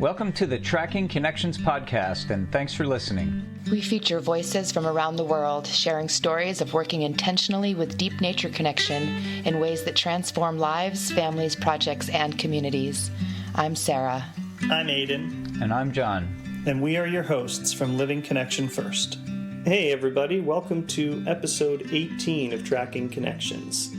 Welcome to the Tracking Connections podcast, and thanks for listening. We feature voices from around the world sharing stories of working intentionally with deep nature connection in ways that transform lives, families, projects, and communities. I'm Sarah. I'm Aidan. And I'm John. And we are your hosts from Living Connection First. Hey everybody, welcome to episode 18 of Tracking Connections.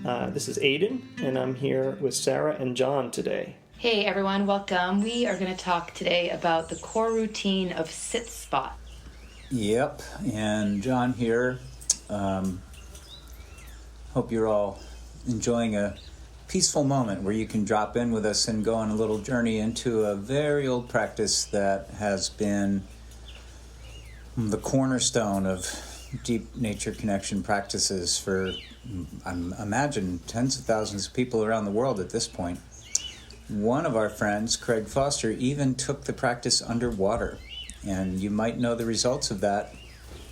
This is Aidan, and I'm here with Sarah and John today. Hey everyone, welcome. We are going to talk today about the core routine of sit spot. Yep, and John here. Hope you're all enjoying a peaceful moment where you can drop in with us and go on a little journey into a very old practice that has been the cornerstone of deep nature connection practices for, I imagine, tens of thousands of people around the world at this point. One of our friends, Craig Foster, even took the practice underwater. And you might know the results of that.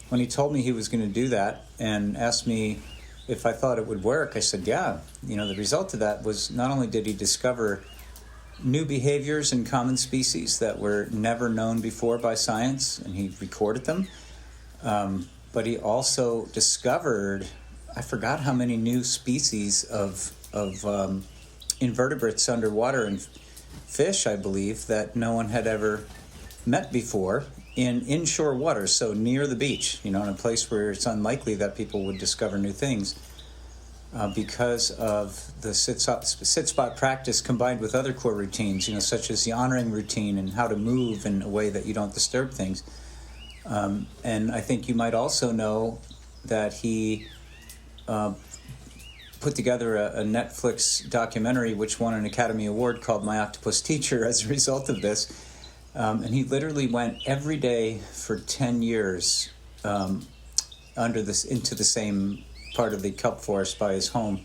When he told me he was going to do that and asked me if I thought it would work, I said, yeah. The result of that was not only did he discover new behaviors in common species that were never known before by science, and he recorded them, but he also discovered, I forgot how many new species of invertebrates underwater and fish, I believe, that no one had ever met before in inshore waters, so near the beach, in a place where it's unlikely that people would discover new things because of the sit spot practice combined with other core routines, such as the honoring routine and how to move in a way that you don't disturb things. And I think you might also know that he put together a Netflix documentary which won an Academy Award called My Octopus Teacher as a result of this. And he literally went every day for 10 years into the same part of the kelp forest by his home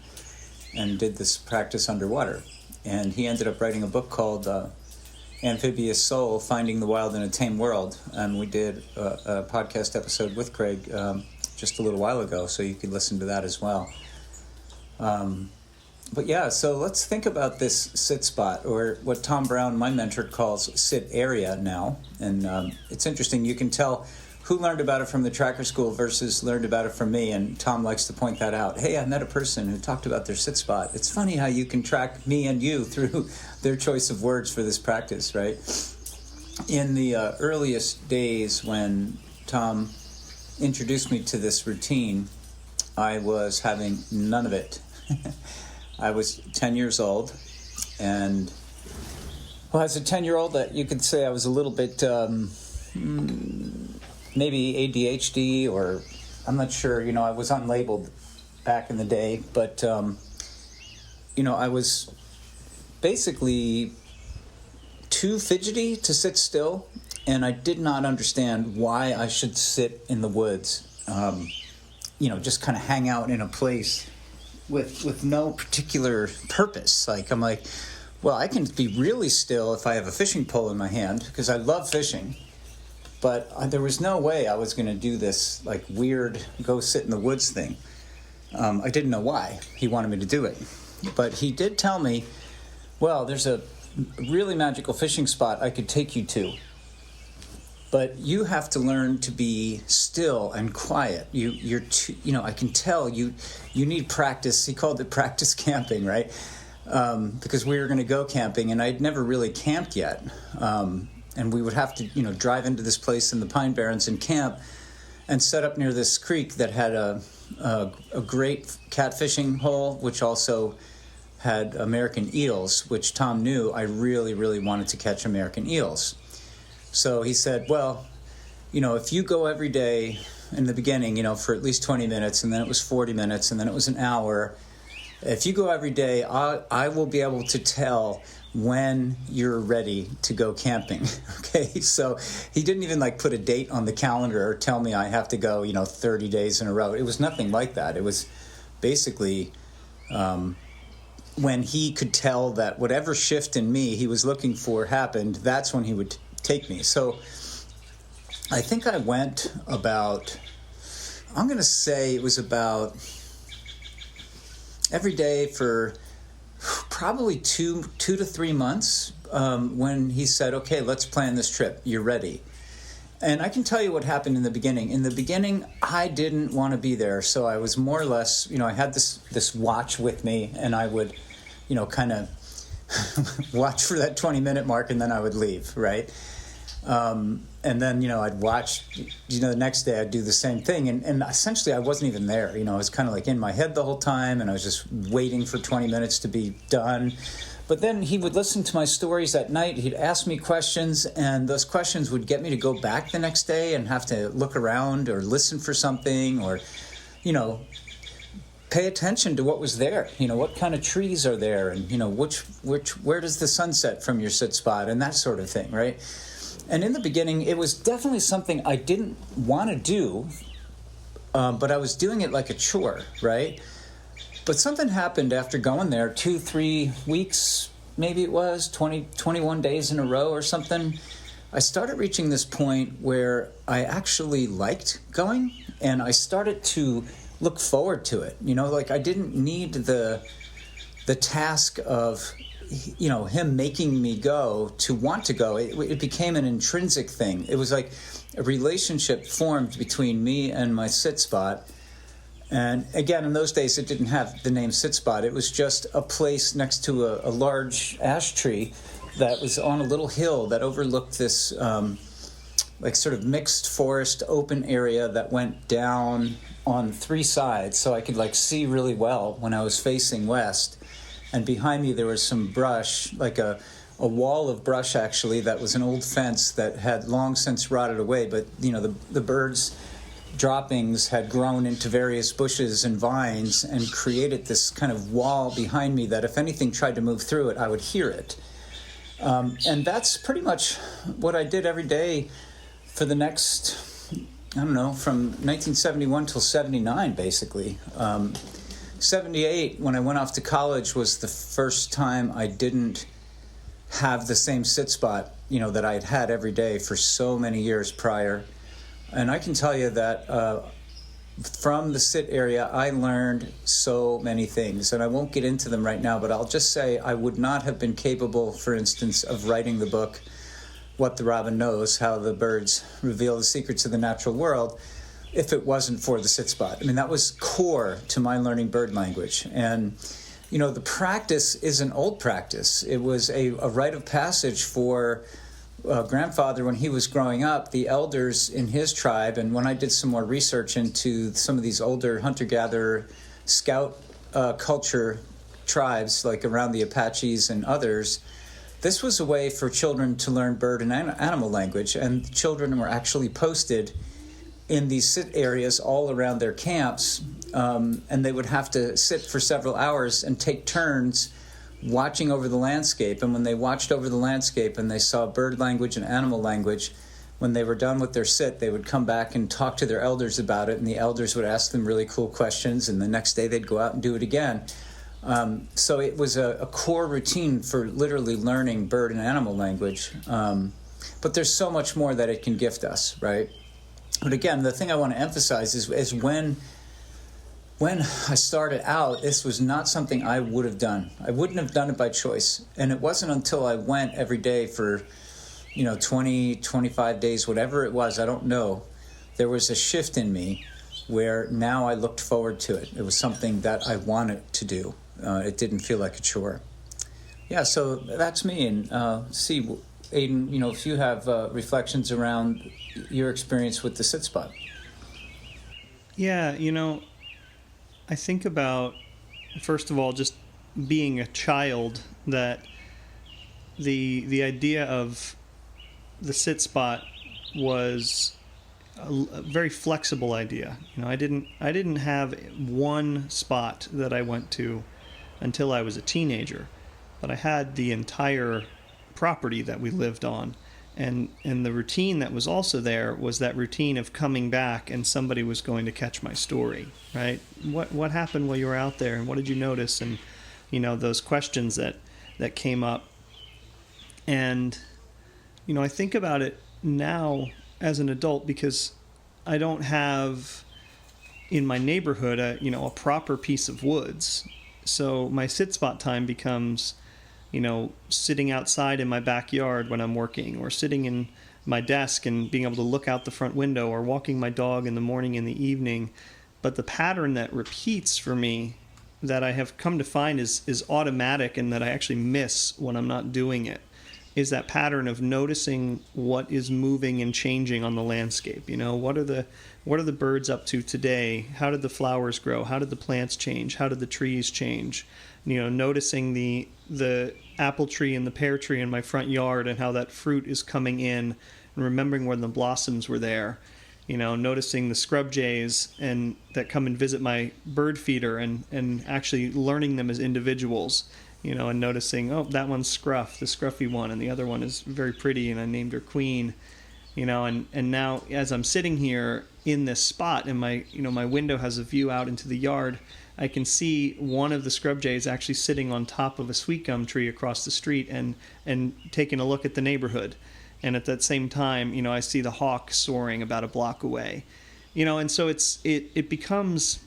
and did this practice underwater. And he ended up writing a book called Amphibious Soul, Finding the Wild in a Tame World. And we did a podcast episode with Craig just a little while ago, so you could listen to that as well. But yeah, so let's think about this sit spot, or what Tom Brown, my mentor, calls sit area now. And it's interesting, you can tell who learned about it from the tracker school versus learned about it from me, and Tom likes to point that out. Hey, I met a person who talked about their sit spot. It's funny how you can track me and you through their choice of words for this practice, right? In the earliest days when Tom introduced me to this routine, I was having none of it. I was 10 years old, and as a 10-year-old, that you could say I was a little bit maybe ADHD, or I'm not sure. I was unlabeled back in the day, but I was basically too fidgety to sit still, and I did not understand why I should sit in the woods. Just kind of hang out in a place with no particular purpose. I'm like, well, I can be really still if I have a fishing pole in my hand, because I love fishing. But there was no way I was going to do this weird go sit in the woods thing. I didn't know why he wanted me to do it. But he did tell me, well, there's a really magical fishing spot I could take you to. But you have to learn to be still and quiet. I can tell you need practice. He called it practice camping, right? Because we were going to go camping, and I'd never really camped yet. And we would have to, drive into this place in the Pine Barrens and camp and set up near this creek that had a great catfishing hole, which also had American eels, which Tom knew I really, really wanted to catch American eels. So he said, well, if you go every day in the beginning, for at least 20 minutes, and then it was 40 minutes, and then it was an hour, if you go every day, I will be able to tell when you're ready to go camping. Okay, so he didn't even put a date on the calendar or tell me I have to go, 30 days in a row. It was nothing like that. It was basically when he could tell that whatever shift in me he was looking for happened, that's when he would take me. So I think I went about, I'm going to say it was about every day for probably two to 3 months when he said, okay, let's plan this trip. You're ready. And I can tell you what happened in the beginning. In the beginning, I didn't want to be there. So I was more or less, I had this watch with me, and I would, kind of watch for that 20-minute mark, and then I would leave, right? And then, I'd watch, the next day I'd do the same thing. And essentially I wasn't even there. I was kind of like in my head the whole time, and I was just waiting for 20 minutes to be done. But then he would listen to my stories at night. He'd ask me questions, and those questions would get me to go back the next day and have to look around or listen for something or, pay attention to what was there. What kind of trees are there, and, where does the sun set from your sit spot, and that sort of thing, right? And in the beginning, it was definitely something I didn't want to do, but I was doing it like a chore, right? But something happened after going there 2-3 weeks, maybe it was 21 days in a row or something. I started reaching this point where I actually liked going, and I started to look forward to it. I didn't need the task of, him making me go to want to go. It became an intrinsic thing. It was like a relationship formed between me and my sit spot. And again, in those days, it didn't have the name sit spot. It was just a place next to a large ash tree that was on a little hill that overlooked this sort of mixed forest open area that went down on 3 sides. So I could see really well when I was facing west. And behind me, there was some brush, like a wall of brush, actually, that was an old fence that had long since rotted away. But, the birds' droppings had grown into various bushes and vines and created this kind of wall behind me that if anything tried to move through it, I would hear it. And that's pretty much what I did every day for the next, from 1971 till 79, basically. 78, when I went off to college, was the first time I didn't have the same sit spot, that I had had every day for so many years prior. And I can tell you that from the sit area, I learned so many things. And I won't get into them right now, but I'll just say I would not have been capable, for instance, of writing the book, What the Robin Knows, How the Birds Reveal the Secrets of the Natural World, if it wasn't for the sit spot. I mean, that was core to my learning bird language. And, the practice is an old practice. It was a rite of passage for grandfather when he was growing up, the elders in his tribe. And when I did some more research into some of these older hunter-gatherer scout culture tribes, like around the Apaches and others, this was a way for children to learn bird and animal language. And children were actually posted in these sit areas all around their camps, and they would have to sit for several hours and take turns watching over the landscape. And when they watched over the landscape and they saw bird language and animal language, when they were done with their sit, they would come back and talk to their elders about it, and the elders would ask them really cool questions, and the next day they'd go out and do it again. So it was a core routine for literally learning bird and animal language. But there's so much more that it can gift us, right? But again, the thing I want to emphasize is when I started out, this was not something I would have done. I wouldn't have done it by choice. And it wasn't until I went every day for, 20, 25 days, whatever it was, I don't know, there was a shift in me where now I looked forward to it. It was something that I wanted to do. It didn't feel like a chore. Yeah, so that's me. And see, Aidan, if you have reflections around your experience with the sit spot. Yeah, I think about, first of all, just being a child, that the idea of the sit spot was a very flexible idea. I didn't have one spot that I went to until I was a teenager, but I had the entire property that we lived on. And the routine that was also there was that routine of coming back and somebody was going to catch my story, right? What happened while you were out there, and what did you notice? And, those questions that came up. And, I think about it now as an adult because I don't have in my neighborhood a proper piece of woods. so my sit spot time becomes, sitting outside in my backyard when I'm working, or sitting in my desk and being able to look out the front window, or walking my dog in the morning and the evening. But the pattern that repeats for me that I have come to find is automatic, and that I actually miss when I'm not doing it, is that pattern of noticing what is moving and changing on the landscape. What are the birds up to today? How did the flowers grow? How did the plants change? How did the trees change? Noticing the apple tree and the pear tree in my front yard, and how that fruit is coming in, and remembering when the blossoms were there. Noticing the scrub jays and that come and visit my bird feeder, and actually learning them as individuals, and noticing, oh, that one's Scruff, the scruffy one, and the other one is very pretty, and I named her Queen, and now as I'm sitting here in this spot, and my window has a view out into the yard, I can see one of the scrub jays actually sitting on top of a sweet gum tree across the street and taking a look at the neighborhood. And at that same time, I see the hawk soaring about a block away. And so it becomes,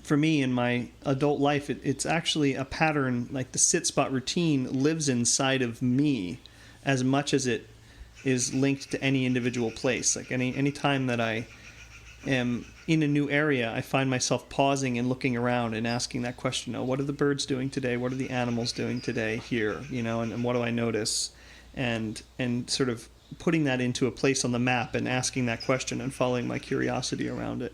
for me in my adult life, it's actually a pattern. Like the sit spot routine lives inside of me as much as it is linked to any individual place. Like any time that I am in a new area, I find myself pausing and looking around and asking that question, what are the birds doing today? What are the animals doing today here? And what do I notice? And sort of putting that into a place on the map and asking that question and following my curiosity around it.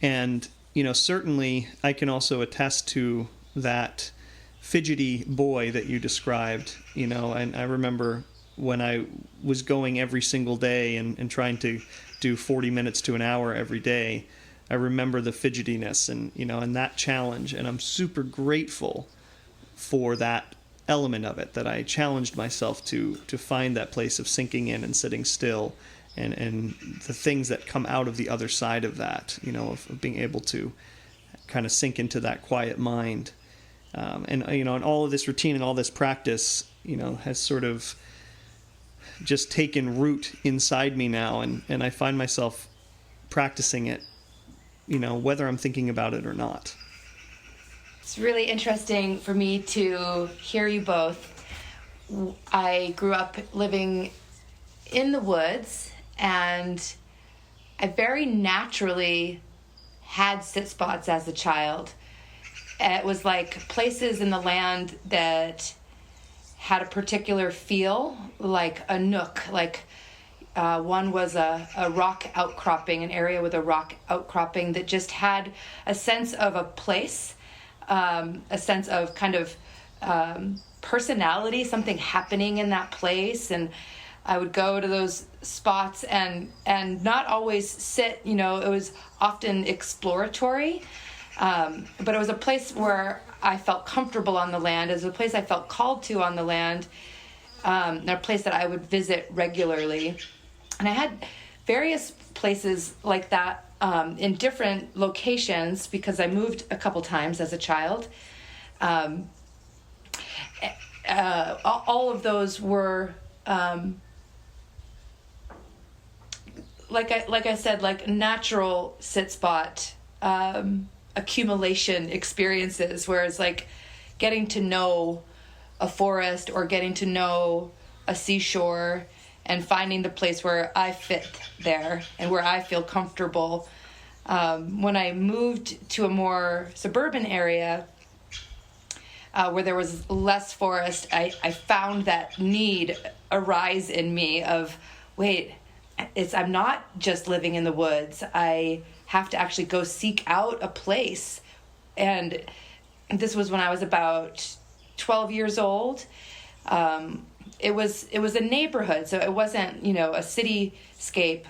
And, certainly I can also attest to that fidgety boy that you described, and I remember when I was going every single day and trying to do 40 minutes to an hour every day, I remember the fidgetiness and that challenge. And I'm super grateful for that element of it, that I challenged myself to find that place of sinking in and sitting still, and the things that come out of the other side of that, of being able to kind of sink into that quiet mind. And all of this routine and all this practice, has sort of just taken root inside me now, and I find myself practicing it, whether I'm thinking about it or not. It's really interesting for me to hear you both. I grew up living in the woods, and I very naturally had sit spots as a child. It was like places in the land that had a particular feel, like a nook, like one was a rock outcropping, an area with a rock outcropping that just had a sense of a place, a sense of kind of personality, something happening in that place. And I would go to those spots and not always sit, it was often exploratory, but it was a place where I felt comfortable on the land. It was a place I felt called to on the land, and a place that I would visit regularly. And I had various places like that in different locations because I moved a couple times as a child. All of those were, like I said, like natural sit spot accumulation experiences, where it's like getting to know a forest or getting to know a seashore and finding the place where I fit there and where I feel comfortable. When I moved to a more suburban area where there was less forest, I found that need arise in me of, wait, I'm not just living in the woods. I have to actually go seek out a place. And this was when I was about 12 years old. It was a neighborhood, so it wasn't, a cityscape,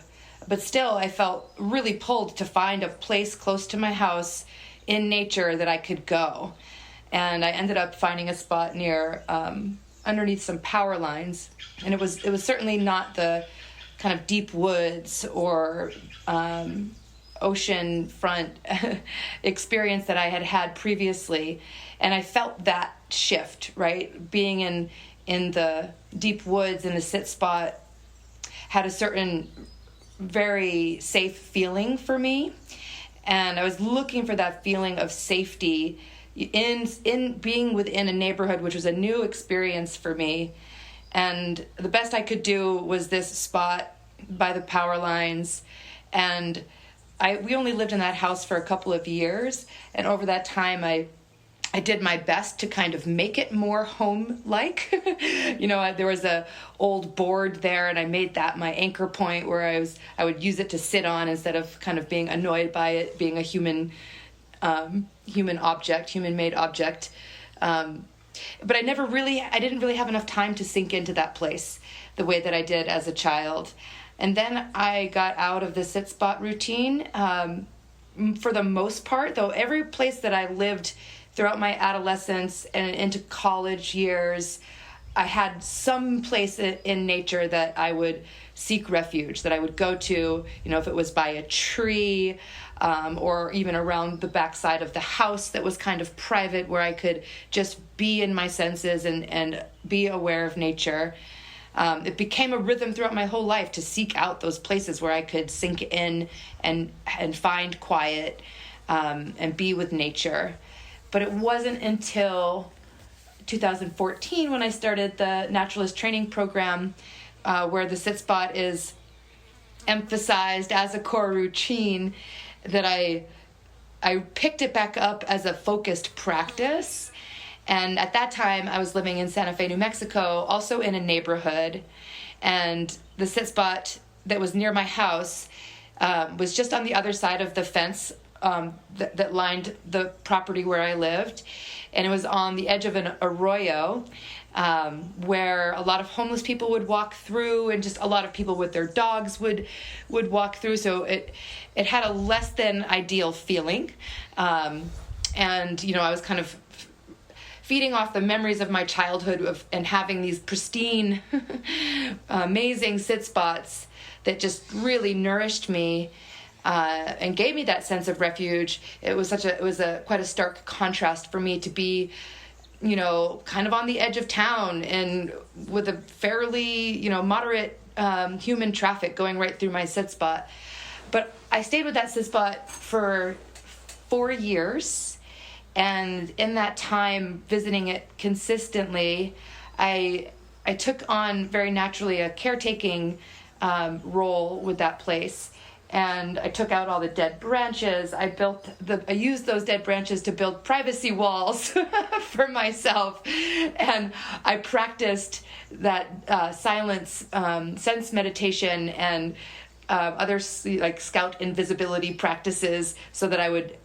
but still I felt really pulled to find a place close to my house in nature that I could go. And I ended up finding a spot near underneath some power lines, and it was certainly not the kind of deep woods or ocean front experience that I had had previously. And I felt that shift, right? Being in the deep woods in the sit spot had a certain very safe feeling for me. And I was looking for that feeling of safety in being within a neighborhood, which was a new experience for me. And the best I could do was this spot by the power lines. And we only lived in that house for a couple of years. And over that time, I did my best to kind of make it more home-like. There was a old board there, and I made that my anchor point where I would use it to sit on instead of kind of being annoyed by it being a human-made object. But I didn't really have enough time to sink into that place the way that I did as a child. And then I got out of the sit spot routine. For the most part, though, every place that I lived throughout my adolescence and into college years, I had some place in nature that I would seek refuge, that I would go to, if it was by a tree, or even around the backside of the house that was kind of private, where I could just be in my senses and be aware of nature. It became a rhythm throughout my whole life to seek out those places where I could sink in and find quiet, and be with nature. But it wasn't until 2014 when I started the naturalist training program, where the sit spot is emphasized as a core routine, that I picked it back up as a focused practice. And at that time, I was living in Santa Fe, New Mexico, also in a neighborhood. And the sit spot that was near my house was just on the other side of the fence that lined the property where I lived. And it was on the edge of an arroyo, where a lot of homeless people would walk through, and just a lot of people with their dogs would walk through. So it had a less than ideal feeling. And, I was kind of feeding off the memories of my childhood and having these pristine, amazing sit spots that just really nourished me, and gave me that sense of refuge. It was quite a stark contrast for me to be, kind of on the edge of town and with a fairly, moderate human traffic going right through my sit spot. But I stayed with that sit spot for 4 years. And in that time, visiting it consistently, I took on very naturally a caretaking role with that place. And I took out all the dead branches. I used those dead branches to build privacy walls for myself. And I practiced that silence, sense meditation, and other like scout invisibility practices, so that I would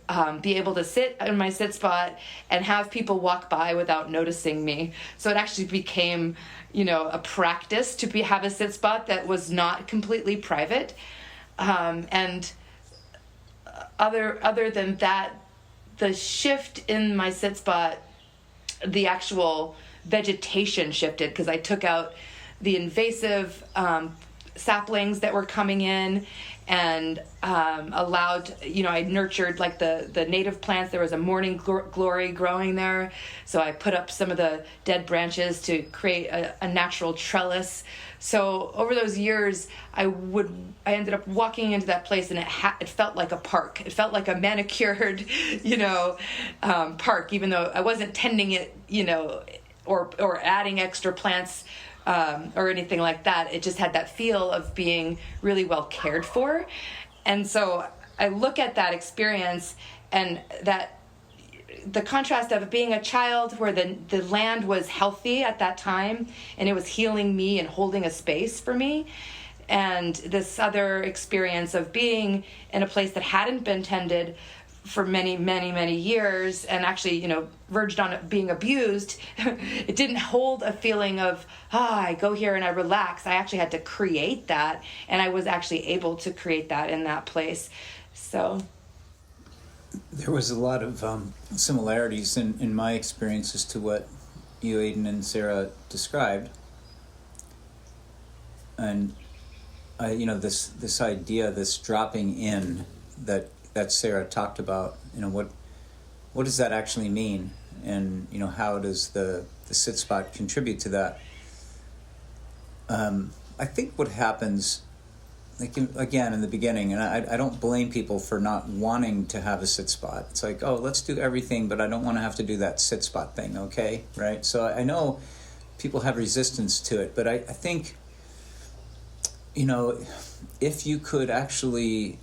be able to sit in my sit spot and have people walk by without noticing me. So it actually became, a practice to have a sit spot that was not completely private. And other than that, the shift in my sit spot, the actual vegetation shifted, because I took out the invasive saplings that were coming in, and allowed, I nurtured like the native plants. There was a morning glory growing there, so I put up some of the dead branches to create a natural trellis. So over those years, I ended up walking into that place, and it felt like a park. It felt like a manicured, park, even though I wasn't tending it, or adding extra plants or anything like that. It just had that feel of being really well cared for. And so I look at that experience, and that the contrast of being a child where the land was healthy at that time, and it was healing me and holding a space for me, and this other experience of being in a place that hadn't been tended for many, many, many years, and actually, verged on being abused. It didn't hold a feeling of, I go here and I relax. I actually had to create that, and I was actually able to create that in that place. So there was a lot of similarities in my experiences to what you, Aidan, and Sarah described. And this idea, this dropping in that Sarah talked about, what does that actually mean? And, how does the sit spot contribute to that? I think what happens like again in the beginning, and I don't blame people for not wanting to have a sit spot. It's like, oh, let's do everything, but I don't want to have to do that sit spot thing, okay? Right? So I know people have resistance to it, but I think, if you could actually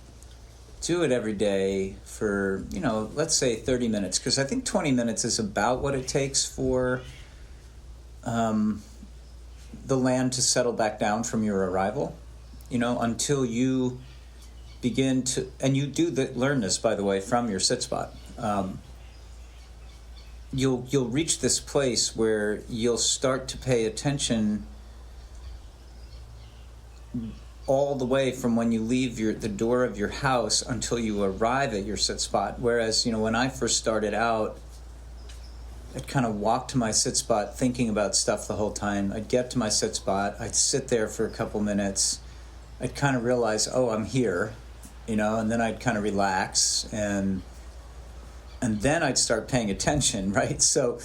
do it every day for, let's say 30 minutes, because I think 20 minutes is about what it takes for the land to settle back down from your arrival, until you begin to, and you do learn this, by the way, from your sit spot. You'll reach this place where you'll start to pay attention all the way from when you leave the door of your house until you arrive at your sit spot. Whereas, when I first started out, I'd kind of walk to my sit spot thinking about stuff the whole time. I'd get to my sit spot, I'd sit there for a couple minutes, I'd kind of realize, oh, I'm here, and then I'd kind of relax, and then I'd start paying attention, right? So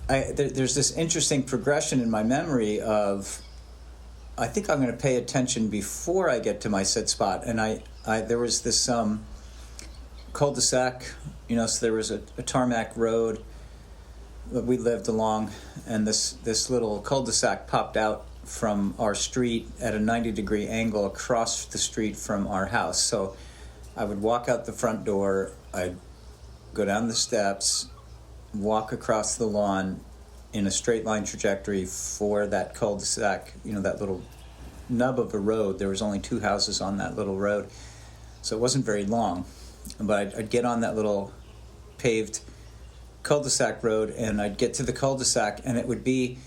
there's this interesting progression in my memory of, I think I'm going to pay attention before I get to my sit spot. And there was this cul-de-sac, so there was a tarmac road that we lived along, and this little cul-de-sac popped out from our street at a 90-degree angle across the street from our house. So I would walk out the front door, I'd go down the steps, walk across the lawn in a straight line trajectory for that cul-de-sac, that little nub of a road. There was only 2 houses on that little road, so it wasn't very long. But I'd get on that little paved cul-de-sac road, and I'd get to the cul-de-sac, and it would be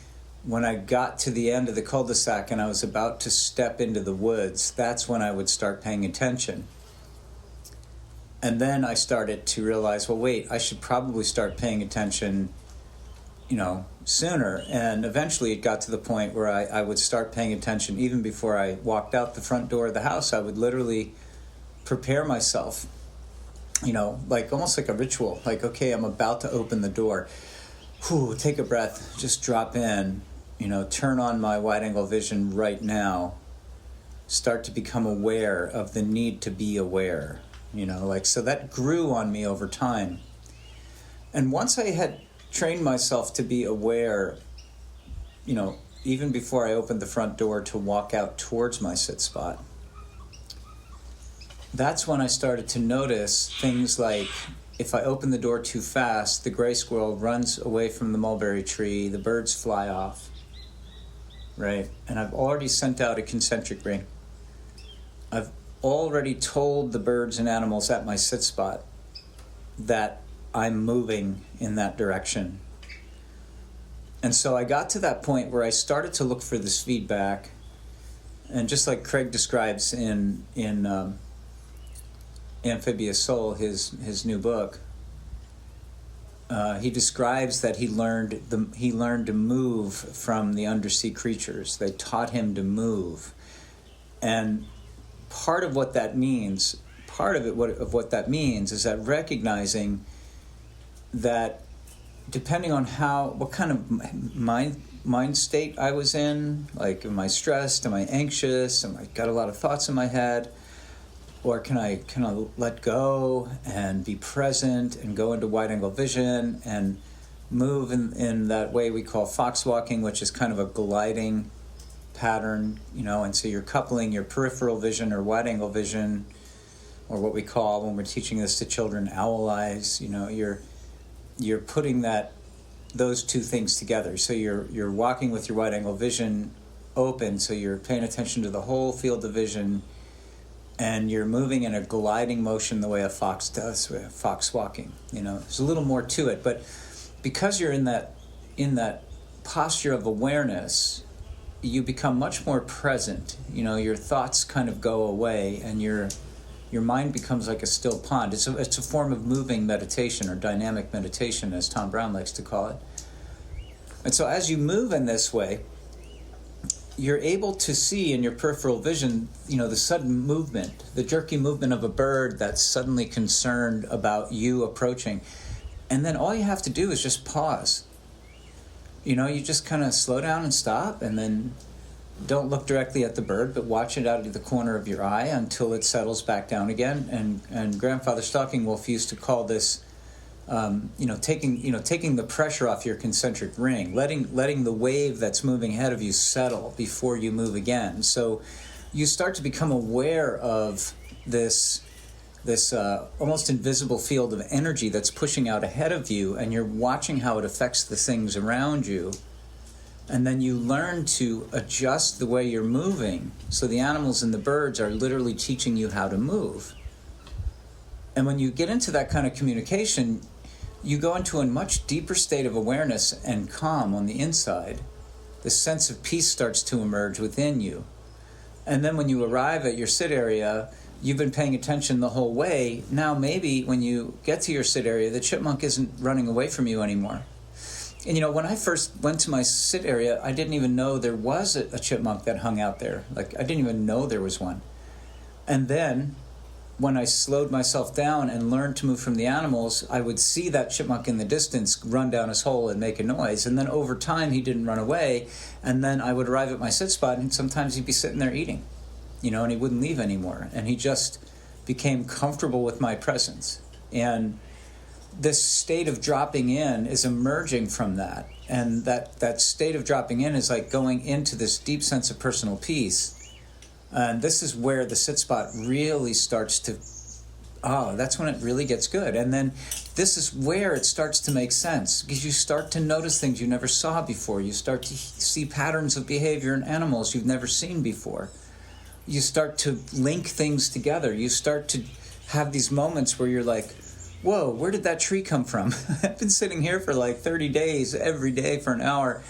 when I got to the end of the cul-de-sac and I was about to step into the woods, that's when I would start paying attention. And then I started to realize, well, wait, I should probably start paying attention, sooner. And eventually it got to the point where I would start paying attention even before I walked out the front door of the house. I would literally prepare myself, like almost like a ritual. Like, okay, I'm about to open the door. Whew, take a breath, just drop in, turn on my wide-angle vision right now. Start to become aware of the need to be aware. So that grew on me over time. And once I had trained myself to be aware, even before I opened the front door to walk out towards my sit spot, that's when I started to notice things like, if I open the door too fast, the gray squirrel runs away from the mulberry tree, the birds fly off, right? And I've already sent out a concentric ring. I've already told the birds and animals at my sit spot that I'm moving in that direction. And so I got to that point where I started to look for this feedback, and just like Craig describes in Amphibious Soul, his new book, he describes that he learned to move from the undersea creatures. They taught him to move, and part of what that means is that recognizing that depending on what kind of mind state I was in, like, am I stressed, am I anxious, am I got a lot of thoughts in my head, or can I let go and be present and go into wide-angle vision and move in that way we call fox walking, which is kind of a gliding pattern, and so you're coupling your peripheral vision or wide-angle vision, or what we call, when we're teaching this to children, owl eyes. You're putting those two things together. So you're walking with your wide-angle vision open, so you're paying attention to the whole field of vision, and you're moving in a gliding motion the way a fox does, fox walking. There's a little more to it, but because you're in that posture of awareness, you become much more present. Your thoughts kind of go away, and your mind becomes like a still pond. It's a form of moving meditation, or dynamic meditation, as Tom Brown likes to call it. And so as you move in this way, you're able to see in your peripheral vision, the sudden movement, the jerky movement of a bird that's suddenly concerned about you approaching. And then all you have to do is just pause. You just kind of slow down and stop, and then don't look directly at the bird, but watch it out of the corner of your eye until it settles back down again. And Grandfather Stalking Wolf used to call this, taking the pressure off your concentric ring, letting the wave that's moving ahead of you settle before you move again. So you start to become aware of this almost invisible field of energy that's pushing out ahead of you, and you're watching how it affects the things around you. And then you learn to adjust the way you're moving. So the animals and the birds are literally teaching you how to move. And when you get into that kind of communication, you go into a much deeper state of awareness and calm on the inside. The sense of peace starts to emerge within you. And then when you arrive at your sit area, you've been paying attention the whole way. Now maybe when you get to your sit area, the chipmunk isn't running away from you anymore. And when I first went to my sit area, I didn't even know there was a chipmunk that hung out there. Like, I didn't even know there was one. And then when I slowed myself down and learned to move from the animals, I would see that chipmunk in the distance run down his hole and make a noise. And then over time, he didn't run away. And then I would arrive at my sit spot, and sometimes he'd be sitting there eating, and he wouldn't leave anymore. And he just became comfortable with my presence. And this state of dropping in is emerging from that. And that state of dropping in is like going into this deep sense of personal peace. And this is where the sit spot really starts to, that's when it really gets good. And then this is where it starts to make sense, because you start to notice things you never saw before. You start to see patterns of behavior in animals you've never seen before. You start to link things together. You start to have these moments where you're like, whoa, where did that tree come from? I've been sitting here for like 30 days, every day for an hour,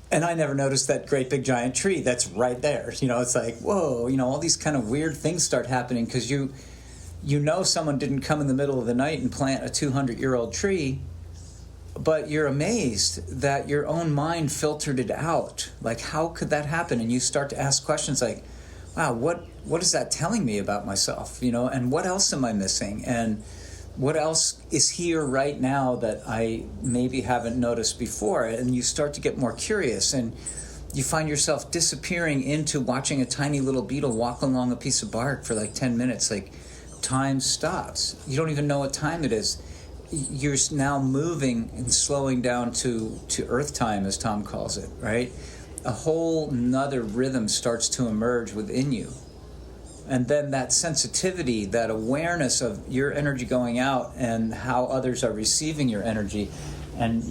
and I never noticed that great big giant tree that's right there. It's like, whoa, all these kind of weird things start happening because someone didn't come in the middle of the night and plant a 200-year-old tree, but you're amazed that your own mind filtered it out. Like, how could that happen? And you start to ask questions like, wow, what is that telling me about myself? And what else am I missing? And what else is here right now that I maybe haven't noticed before? And you start to get more curious, and you find yourself disappearing into watching a tiny little beetle walk along a piece of bark for like 10 minutes. Like, time stops. You don't even know what time it is. You're now moving and slowing down to earth time, as Tom calls it, right? A whole nother rhythm starts to emerge within you. And then that sensitivity, that awareness of your energy going out and how others are receiving your energy, and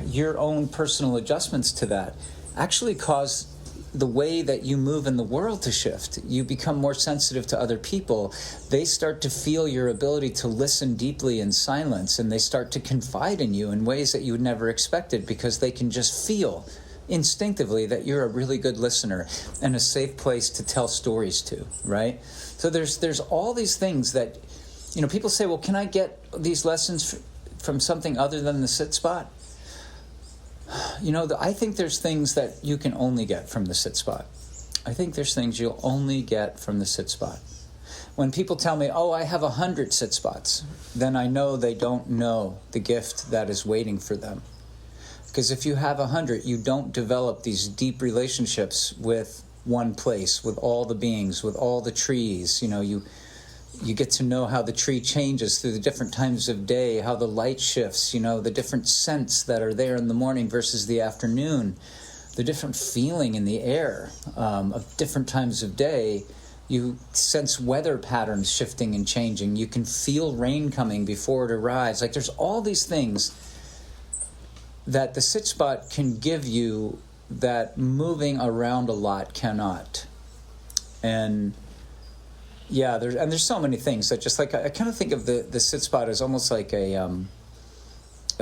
your own personal adjustments to that actually cause the way that you move in the world to shift. You become more sensitive to other people. They start to feel your ability to listen deeply in silence, and they start to confide in you in ways that you would never expected, because they can just feel instinctively that you're a really good listener and a safe place to tell stories to, right? So there's all these things that, people say, well, can I get these lessons from something other than the sit spot? I think there's things that you can only get from the sit spot. I think there's things you'll only get from the sit spot. When people tell me, I have 100 sit spots, then I know they don't know the gift that is waiting for them. Because if you have 100, you don't develop these deep relationships with one place, with all the beings, with all the trees. You get to know how the tree changes through the different times of day, how the light shifts, the different scents that are there in the morning versus the afternoon, the different feeling in the air of different times of day. You sense weather patterns shifting and changing. You can feel rain coming before it arrives. Like, there's all these things that the sit spot can give you that moving around a lot cannot. And there's so many things that just like, I kind of think of the sit spot as almost like a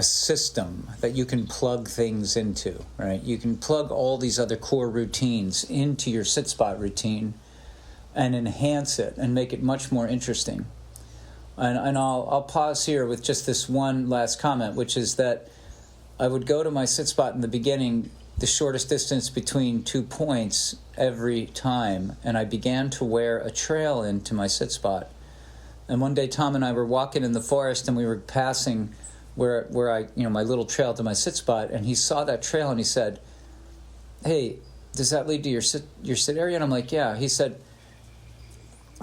system that you can plug things into, right? You can plug all these other core routines into your sit spot routine and enhance it and make it much more interesting. And I'll pause here with just this one last comment, which is that I would go to my sit spot in the beginning, the shortest distance between 2 points every time, and I began to wear a trail into my sit spot. And one day Tom and I were walking in the forest, and we were passing where I, my little trail to my sit spot, and he saw that trail and he said, hey, does that lead to your sit area? And I'm like, yeah. He said,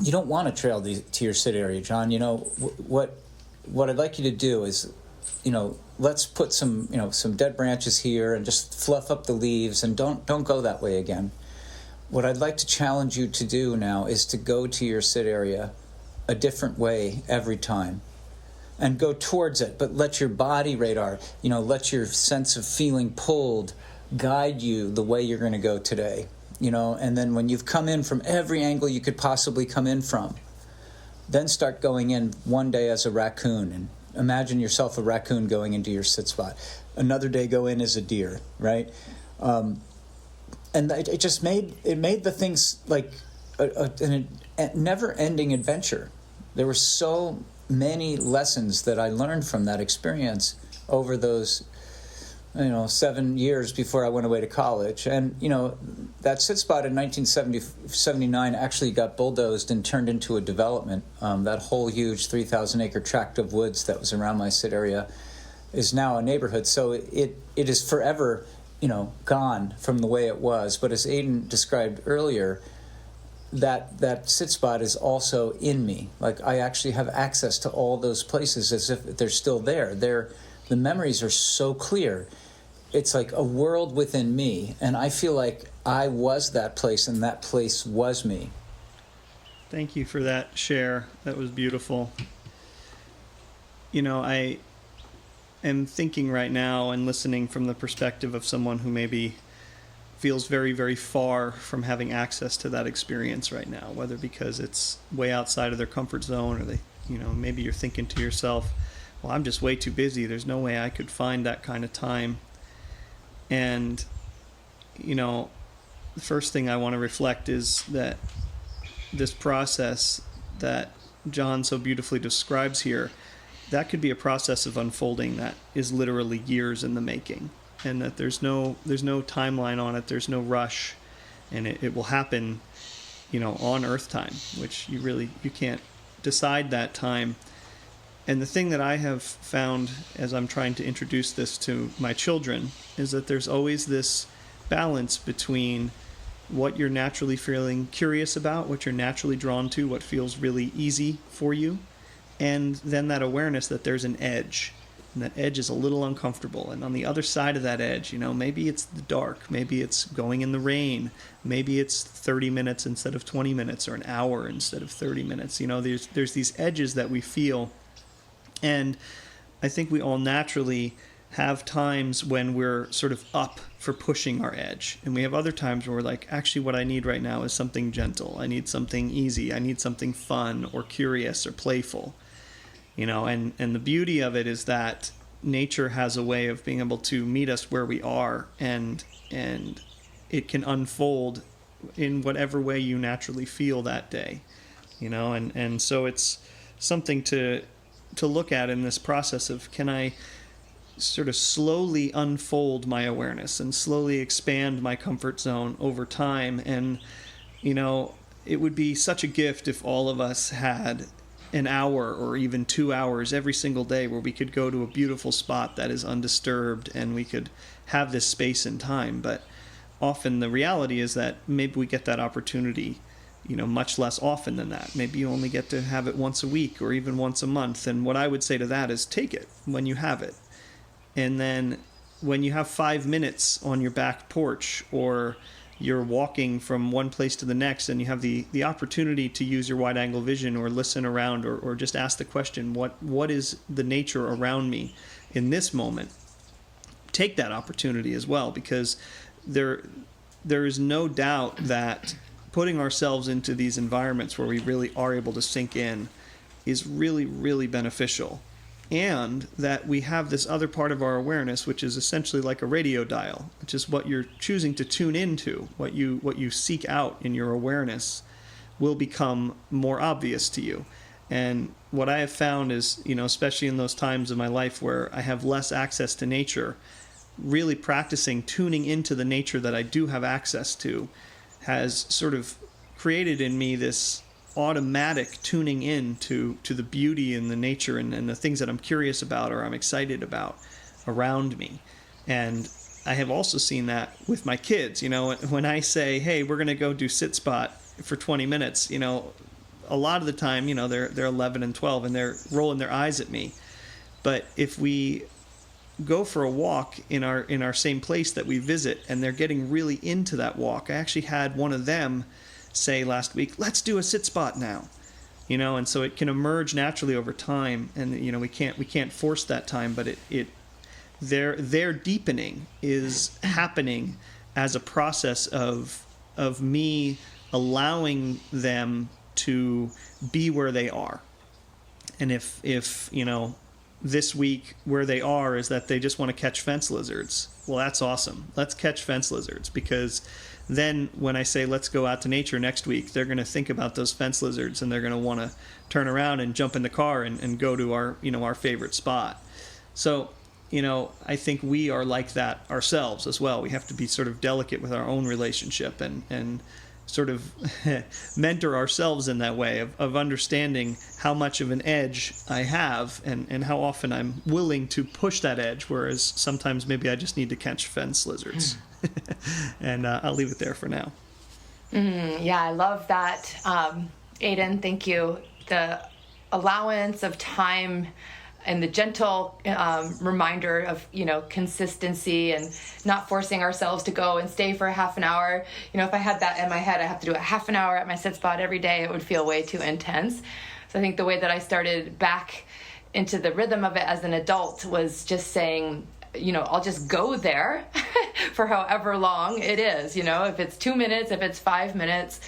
you don't want to trail to your sit area, John. You know, what I'd like you to do is, you know, let's put some dead branches here and just fluff up the leaves, and don't go that way again. What I'd like to challenge you to do now is to go to your sit area a different way every time, and go towards it, but let your body radar, you know, let your sense of feeling pulled guide you the way you're going to go today, you know. And then when you've come in from every angle you could possibly come in from, then start going in one day as a raccoon, and imagine yourself a raccoon going into your sit spot. Another day go in as a deer, right? And it just made the things like a never-ending adventure. There were so many lessons that I learned from that experience over those, 7 years before I went away to college. And, you know, that sit spot in 1979 actually got bulldozed and turned into a development. That whole huge 3,000-acre tract of woods that was around my sit area is now a neighborhood. So it is forever, gone from the way it was. But as Aidan described earlier, that sit spot is also in me. Like, I actually have access to all those places as if they're still there. The memories are so clear. It's like a world within me, and I feel like I was that place and that place was me. Thank you for that share. That was beautiful. You know, I am thinking right now and listening from the perspective of someone who maybe feels very, very far from having access to that experience right now, whether because it's way outside of their comfort zone, or they, maybe you're thinking to yourself, well, I'm just way too busy. There's no way I could find that kind of time. And, the first thing I want to reflect is that this process that John so beautifully describes here, that could be a process of unfolding that is literally years in the making. And that there's no timeline on it, there's no rush, and it will happen, on Earth time, which you can't decide that time. And the thing that I have found as I'm trying to introduce this to my children is that there's always this balance between what you're naturally feeling curious about, what you're naturally drawn to, what feels really easy for you, and then that awareness that there's an edge. And that edge is a little uncomfortable. And on the other side of that edge, maybe it's the dark, maybe it's going in the rain, maybe it's 30 minutes instead of 20 minutes, or an hour instead of 30 minutes. There's these edges that we feel. And I think we all naturally have times when we're sort of up for pushing our edge. And we have other times where we're like, actually what I need right now is something gentle. I need something easy. I need something fun or curious or playful. And the beauty of it is that nature has a way of being able to meet us where we are, and it can unfold in whatever way you naturally feel that day, and so it's something to look at in this process of, can I sort of slowly unfold my awareness and slowly expand my comfort zone over time. And it would be such a gift if all of us had an hour or even 2 hours every single day where we could go to a beautiful spot that is undisturbed and we could have this space and time. But often the reality is that maybe we get that opportunity, much less often than that. Maybe you only get to have it once a week or even once a month. And what I would say to that is, take it when you have it. And then when you have 5 minutes on your back porch, or you're walking from one place to the next, and you have the opportunity to use your wide-angle vision or listen around, or just ask the question, what is the nature around me in this moment? Take that opportunity as well, because there is no doubt that putting ourselves into these environments where we really are able to sink in is really, really beneficial. And that we have this other part of our awareness, which is essentially like a radio dial, which is what you're choosing to tune into, what you seek out in your awareness will become more obvious to you. And what I have found is, especially in those times of my life where I have less access to nature, really practicing tuning into the nature that I do have access to has sort of created in me this automatic tuning in to the beauty and the nature and the things that I'm curious about or I'm excited about around me. And I have also seen that with my kids. When I say, hey, we're going to go do sit spot for 20 minutes, a lot of the time, they're 11 and 12 and they're rolling their eyes at me. But if we go for a walk in our same place that we visit and they're getting really into that walk, I actually had one of them say last week, let's do a sit spot now. And so it can emerge naturally over time, and we can't force that time, but their deepening is happening as a process of me allowing them to be where they are. And if this week where they are is that they just want to catch fence lizards, well, that's awesome. Let's catch fence lizards, because then when I say let's go out to nature next week, they're going to think about those fence lizards and they're going to want to turn around and jump in the car and go to our favorite spot. So I think we are like that ourselves as well. We have to be sort of delicate with our own relationship and sort of mentor ourselves in that way of understanding how much of an edge I have and how often I'm willing to push that edge, whereas sometimes maybe I just need to catch fence lizards. And I'll leave it there for now. Yeah, I love that. Aidan, thank you. The allowance of time and the gentle reminder of, consistency and not forcing ourselves to go and stay for a half an hour. If I had that in my head, I have to do a half an hour at my sit spot every day, it would feel way too intense. So I think the way that I started back into the rhythm of it as an adult was just saying, I'll just go there for however long it is, if it's 2 minutes, if it's 5 minutes.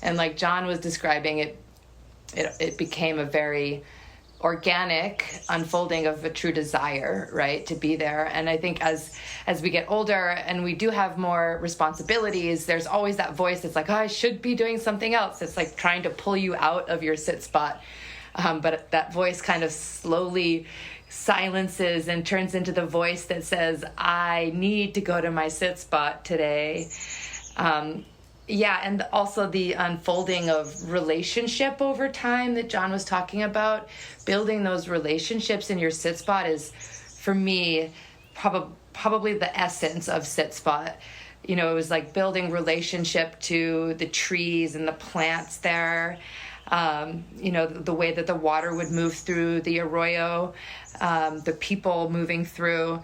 And like John was describing it became a very organic unfolding of a true desire, right, to be there. And I think as we get older and we do have more responsibilities, there's always that voice that's like, oh, I should be doing something else. It's like trying to pull you out of your sit spot. But that voice kind of slowly silences and turns into the voice that says, I need to go to my sit spot today. And also the unfolding of relationship over time that John was talking about. Building those relationships in your sit spot is, for me, probably the essence of sit spot. It was like building relationship to the trees and the plants there. The way that the water would move through the arroyo, the people moving through.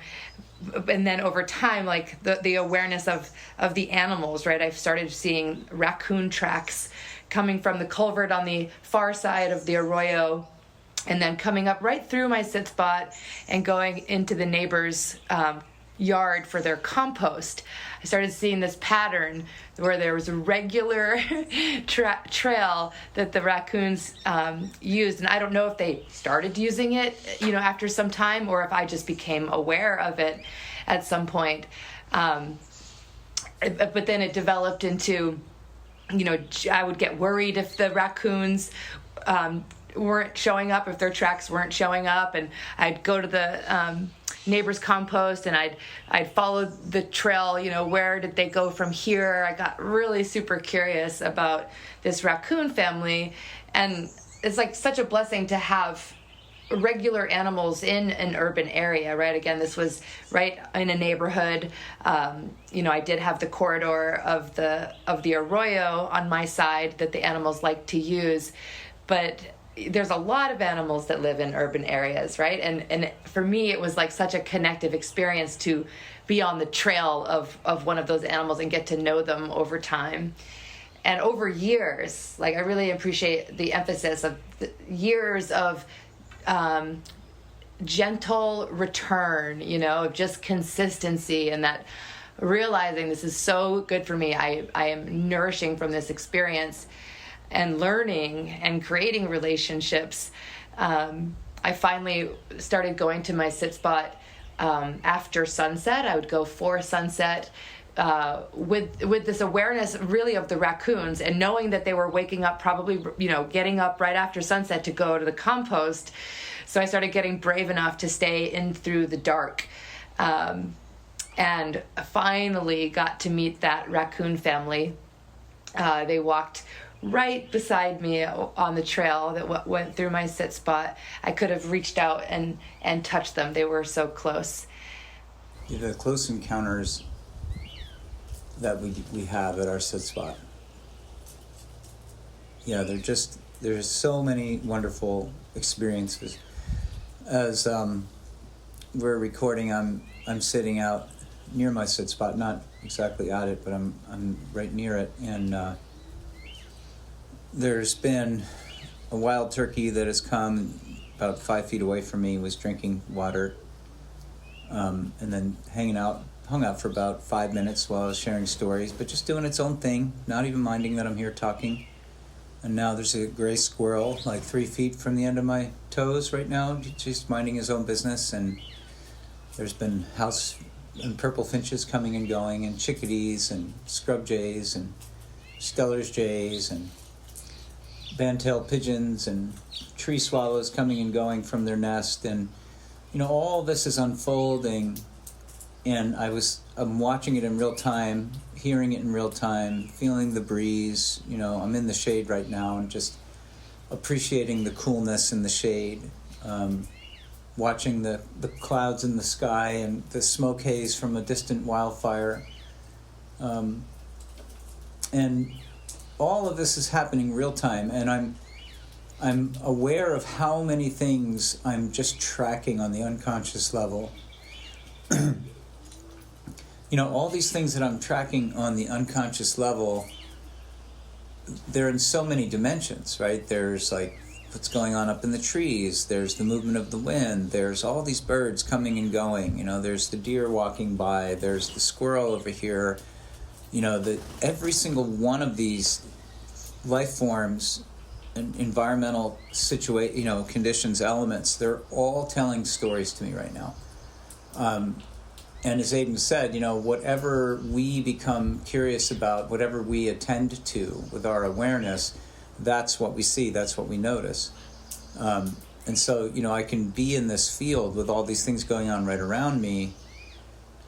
And then over time, like the awareness of the animals, right? I've started seeing raccoon tracks coming from the culvert on the far side of the arroyo and then coming up right through my sit spot and going into the neighbor's yard for their compost. I started seeing this pattern where there was a regular trail that the raccoons used. And I don't know if they started using it, after some time, or if I just became aware of it at some point. But then it developed into, I would get worried if the raccoons weren't showing up, if their tracks weren't showing up, and I'd go to the neighbor's compost and I'd follow the trail, where did they go from here? I got really super curious about this raccoon family, and it's like such a blessing to have regular animals in an urban area, right? Again, this was right in a neighborhood. I did have the corridor of the arroyo on my side that the animals like to use, but there's a lot of animals that live in urban areas, right? And for me, it was like such a connective experience to be on the trail of one of those animals and get to know them over time. And over years, like I really appreciate the emphasis of the years of gentle return, of just consistency, and that realizing this is so good for me. I am nourishing from this experience and learning and creating relationships. I finally started going to my sit spot after sunset. I would go for sunset with this awareness really of the raccoons and knowing that they were waking up probably, getting up right after sunset to go to the compost. So I started getting brave enough to stay in through the dark. And finally got to meet that raccoon family. They walked right beside me on the trail that went through my sit spot. I could have reached out and touched them. They were so close. the close encounters that we have at our sit spot. Yeah, there's so many wonderful experiences. As we're recording, I'm sitting out near my sit spot, not exactly at it, but I'm right near it, and there's been a wild turkey that has come about 5 feet away from me, was drinking water, and then hung out for about 5 minutes while I was sharing stories, but just doing its own thing, not even minding that I'm here talking. And now there's a gray squirrel like 3 feet from the end of my toes right now, just minding his own business. And there's been house and purple finches coming and going, and chickadees and scrub jays and Steller's jays and band-tailed pigeons and tree swallows coming and going from their nest. And all this is unfolding, and I'm watching it in real time, hearing it in real time, feeling the breeze. I'm in the shade right now and just appreciating the coolness in the shade, watching the clouds in the sky and the smoke haze from a distant wildfire. And all of this is happening real time, and I'm aware of how many things I'm just tracking on the unconscious level. All these things that I'm tracking on the unconscious level, they're in so many dimensions, right? There's like what's going on up in the trees, there's the movement of the wind, there's all these birds coming and going, there's the deer walking by, there's the squirrel over here, every single one of these life forms and environmental conditions, elements, they're all telling stories to me right now. And as Aidan said, whatever we become curious about, whatever we attend to with our awareness, that's what we see, that's what we notice. And so, I can be in this field with all these things going on right around me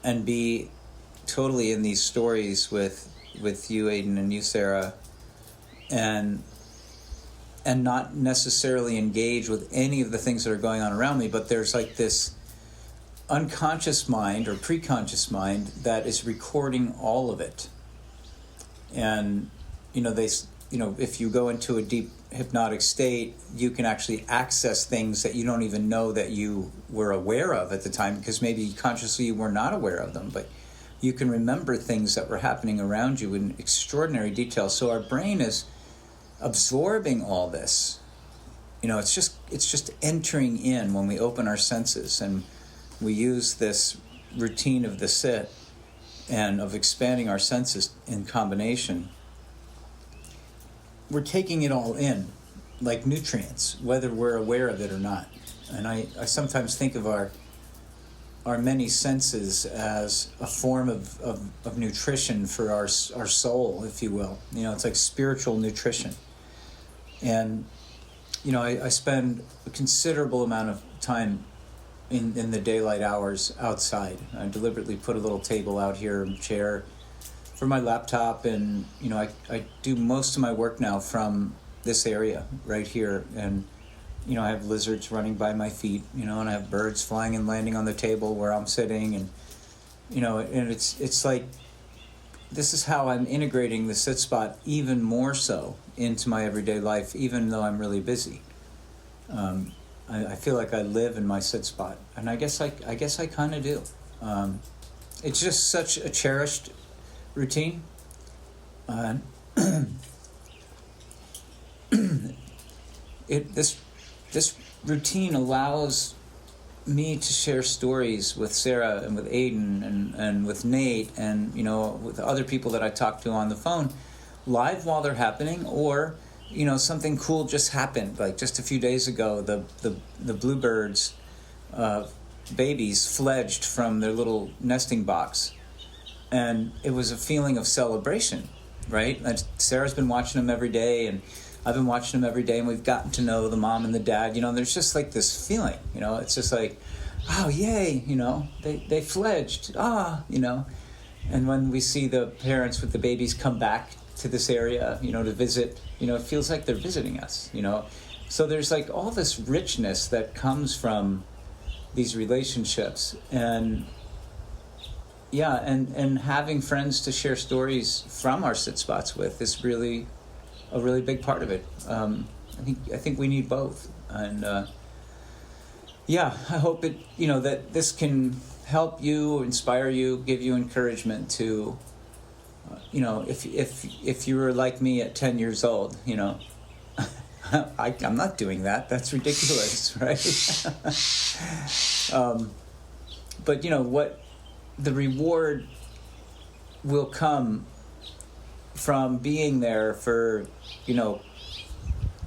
and be totally in these stories with you, Aidan, and you, Sarah, and not necessarily engage with any of the things that are going on around me, but there's like this unconscious mind or preconscious mind that is recording all of it. And if you go into a deep hypnotic state, you can actually access things that you don't even know that you were aware of at the time, because maybe consciously you were not aware of them, but you can remember things that were happening around you in extraordinary detail. So our brain is absorbing all this. It's just entering in when we open our senses, and we use this routine of the sit and of expanding our senses in combination. We're taking it all in like nutrients, whether we're aware of it or not. And I sometimes think of our many senses as a form of nutrition for our soul, if you will. It's like spiritual nutrition. And I spend a considerable amount of time in the daylight hours outside. I deliberately put a little table out here and chair for my laptop, and I do most of my work now from this area right here. And I have lizards running by my feet, and I have birds flying and landing on the table where I'm sitting, and and it's like this is how I'm integrating the sit spot even more so into my everyday life, even though I'm really busy. I feel like I live in my sit spot, and I guess I kind of do. It's just such a cherished routine. This routine allows me to share stories with Sarah and with Aidan and with Nate and with other people that I talk to on the phone, live while they're happening, or something cool just happened. Like just a few days ago, the bluebirds babies fledged from their little nesting box, and it was a feeling of celebration, right? And Sarah's been watching them every day, and I've been watching them every day, and we've gotten to know the mom and the dad. There's just like this feeling, it's just like, oh yay, they fledged, and when we see the parents with the babies come back to this area, to visit, it feels like they're visiting us, So there's like all this richness that comes from these relationships, and yeah, and having friends to share stories from our sit spots with is really a really big part of it. I think we need both, and yeah, I hope it that this can help you, inspire you, give you encouragement to, if you were like me at 10 years old, I'm not doing that. That's ridiculous, right? But what the reward will come from being there for,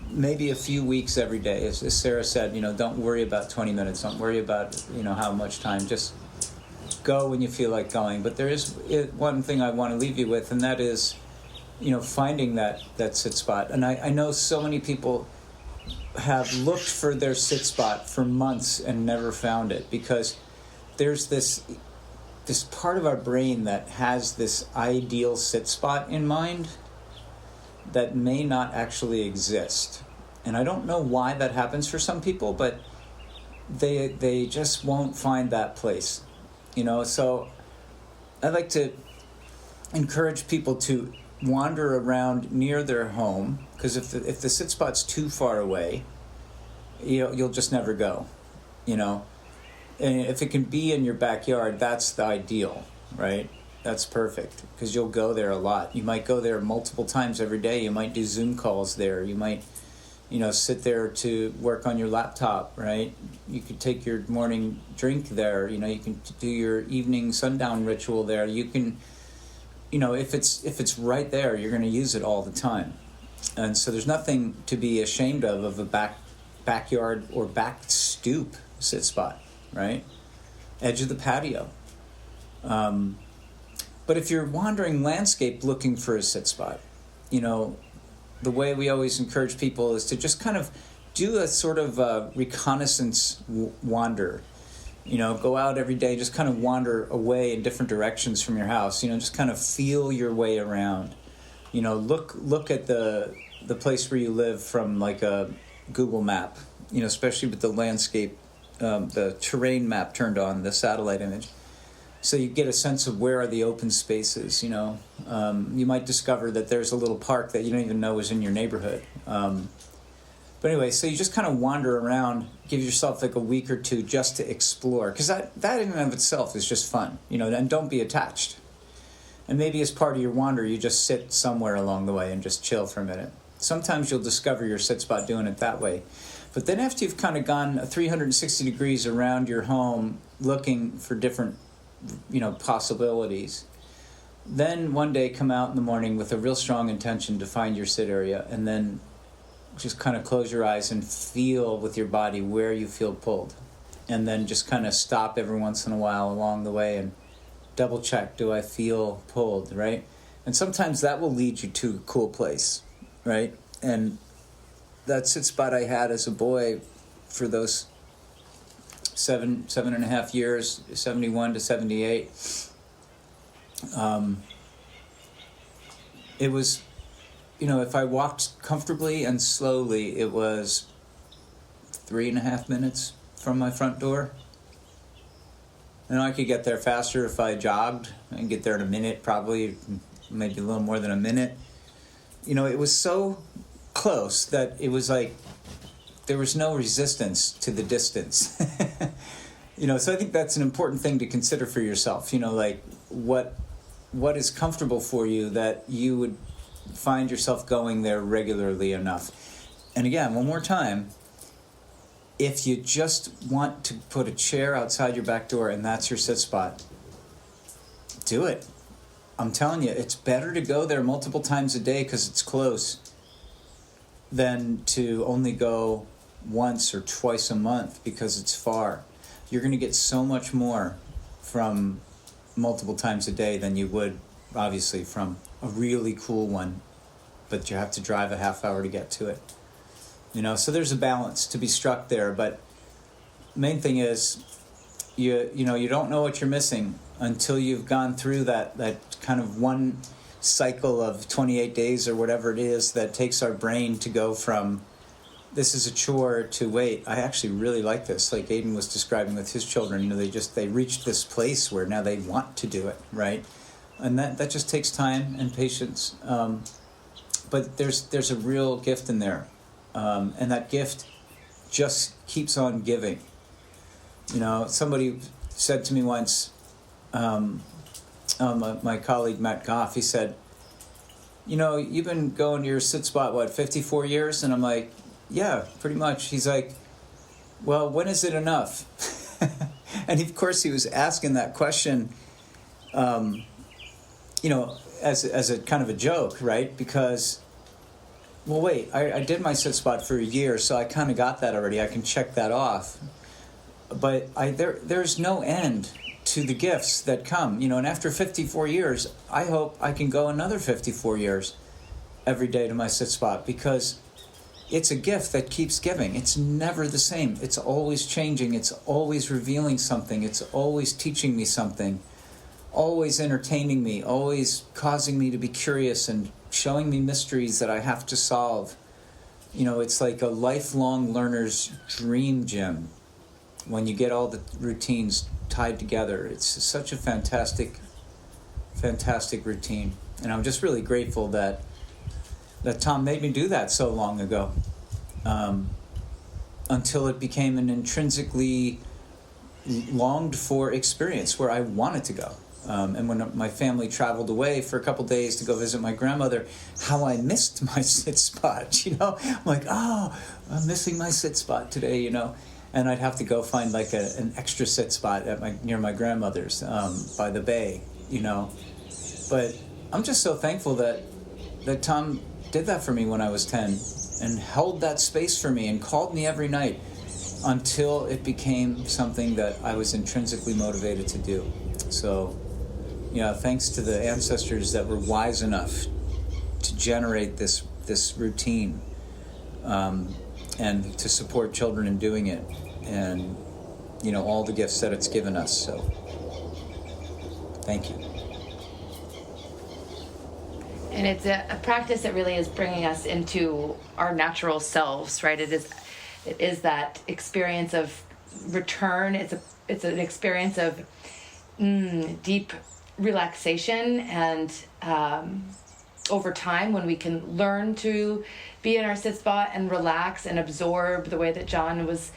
maybe a few weeks every day. As Sarah said, don't worry about 20 minutes. Don't worry about, how much time. Just go when you feel like going. But there is one thing I want to leave you with, and that is, finding that sit spot. And I know so many people have looked for their sit spot for months and never found it, because there's this part of our brain that has this ideal sit spot in mind that may not actually exist. And I don't know why that happens for some people, but they just won't find that place. So I'd like to encourage people to wander around near their home, because if the sit spot's too far away, you'll just never go. And if it can be in your backyard, that's the ideal, right? That's perfect, because you'll go there a lot. You might go there multiple times every day. You might do Zoom calls there. You might, sit there to work on your laptop, right? You could take your morning drink there. You can do your evening sundown ritual there. You can, if it's right there, you're going to use it all the time. And so there's nothing to be ashamed of a backyard or back stoop sit spot, right? Edge of the patio. But if you're wandering landscape looking for a sit spot, the way we always encourage people is to just kind of do a sort of reconnaissance wander. Go out every day, just kind of wander away in different directions from your house. Just kind of feel your way around. Look at the place where you live from like a Google map. Especially with the landscape, the terrain map turned on, the satellite image. So you get a sense of where are the open spaces. You might discover that there's a little park that you don't even know is in your neighborhood. But anyway, so you just kind of wander around, give yourself like a week or two just to explore, because that in and of itself is just fun, and don't be attached. And maybe as part of your wander, you just sit somewhere along the way and just chill for a minute. Sometimes you'll discover your sit spot doing it that way. But then after you've kind of gone 360 degrees around your home looking for different, possibilities, then one day come out in the morning with a real strong intention to find your sit area, and then just kind of close your eyes and feel with your body where you feel pulled. And then just kind of stop every once in a while along the way and double check, do I feel pulled, right? And sometimes that will lead you to a cool place, right? And that sit spot I had as a boy for those seven and a half years, 71 to 78, it was, if I walked comfortably and slowly, it was 3.5 minutes from my front door. I could get there faster if I jogged. I can get there in a minute, probably, maybe a little more than a minute. It was so close that it was like there was no resistance to the distance. So I think that's an important thing to consider for yourself. Like what is comfortable for you that you would find yourself going there regularly enough. And again, one more time, if you just want to put a chair outside your back door and that's your sit spot, do it. I'm telling you, it's better to go there multiple times a day because it's close than to only go once or twice a month because it's far. You're going to get so much more from multiple times a day than you would, obviously, from a really cool one, but you have to drive a half hour to get to it. So there's a balance to be struck there, but main thing is you don't know what you're missing until you've gone through that kind of one cycle of 28 days or whatever it is that takes our brain to go from this is a chore to wait. I actually really like this. Like Aidan was describing with his children, you know, they reached this place where now they want to do it, right? And that just takes time and patience. But there's a real gift in there, and that gift just keeps on giving. You know, somebody said to me once, my colleague Matt Goff, he said, you know, you've been going to your sit spot, 54 years? And I'm like, yeah, pretty much. He's like, well, when is it enough? And of course he was asking that question, you know, as a kind of a joke, right? Because, well, wait, I did my sit spot for a year, so I kind of got that already. I can check that off. But there's no end to the gifts that come, you know, and after 54 years, I hope I can go another 54 years every day to my sit spot, because it's a gift that keeps giving. It's never the same. It's always changing. It's always revealing something. It's always teaching me something, always entertaining me, always causing me to be curious and showing me mysteries that I have to solve. You know, it's like a lifelong learner's dream gym when you get all the routines tied together. It's such a fantastic routine. And I'm just really grateful that Tom made me do that so long ago, until it became an intrinsically longed for experience where I wanted to go. And when my family traveled away for a couple days to go visit my grandmother, how I missed my sit spot, you know? I'm like, oh, I'm missing my sit spot today, you know? And I'd have to go find like an extra sit spot near my grandmother's by the bay, you know? But I'm just so thankful that Tom did that for me when I was 10 and held that space for me and called me every night until it became something that I was intrinsically motivated to do. So, you know, thanks to the ancestors that were wise enough to generate this routine, and to support children in doing it, and, you know, all the gifts that it's given us. So, thank you. And it's a practice that really is bringing us into our natural selves, right? It is that experience of return. It's an experience of deep relaxation, and over time, when we can learn to be in our sit spot and relax and absorb the way that John was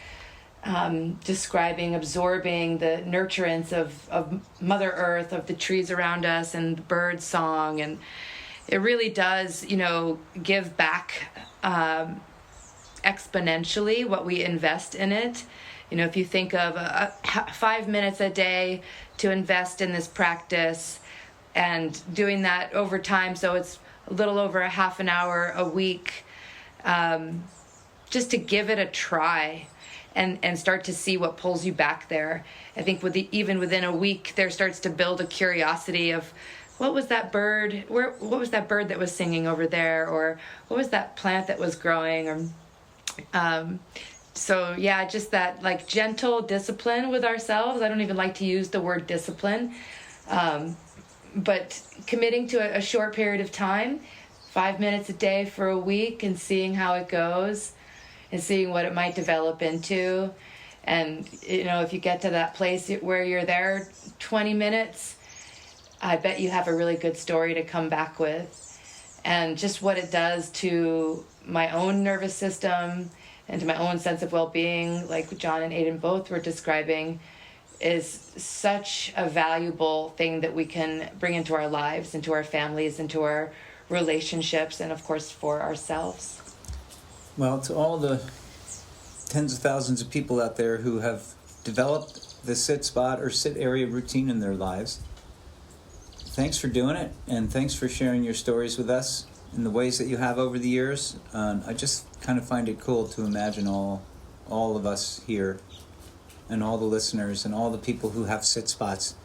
describing, absorbing the nurturance of Mother Earth, of the trees around us, and the bird song, and it really does, you know, give back exponentially what we invest in it. You know, if you think of 5 minutes a day to invest in this practice, and doing that over time, so it's a little over a half an hour a week, just to give it a try and start to see what pulls you back there. I think even within a week, there starts to build a curiosity of, what was that bird? What was that bird that was singing over there? Or what was that plant that was growing? Or so yeah, just that like gentle discipline with ourselves. I don't even like to use the word discipline, but committing to a short period of time, 5 minutes a day for a week, and seeing how it goes, and seeing what it might develop into. And you know, if you get to that place where you're there 20 minutes. I bet you have a really good story to come back with. And just what it does to my own nervous system and to my own sense of well-being, like John and Aidan both were describing, is such a valuable thing that we can bring into our lives, into our families, into our relationships, and of course for ourselves. Well, to all the tens of thousands of people out there who have developed the sit spot or sit area routine in their lives, thanks for doing it, and thanks for sharing your stories with us in the ways that you have over the years. I just kind of find it cool to imagine all of us here, and all the listeners, and all the people who have sit spots,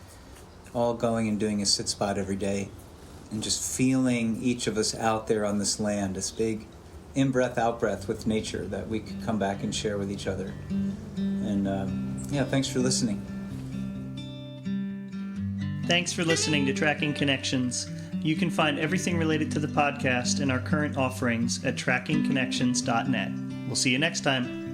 all going and doing a sit spot every day, and just feeling each of us out there on this land, this big in-breath, out-breath with nature that we could come back and share with each other. And yeah, thanks for listening. Thanks for listening to Tracking Connections. You can find everything related to the podcast and our current offerings at trackingconnections.net. We'll see you next time.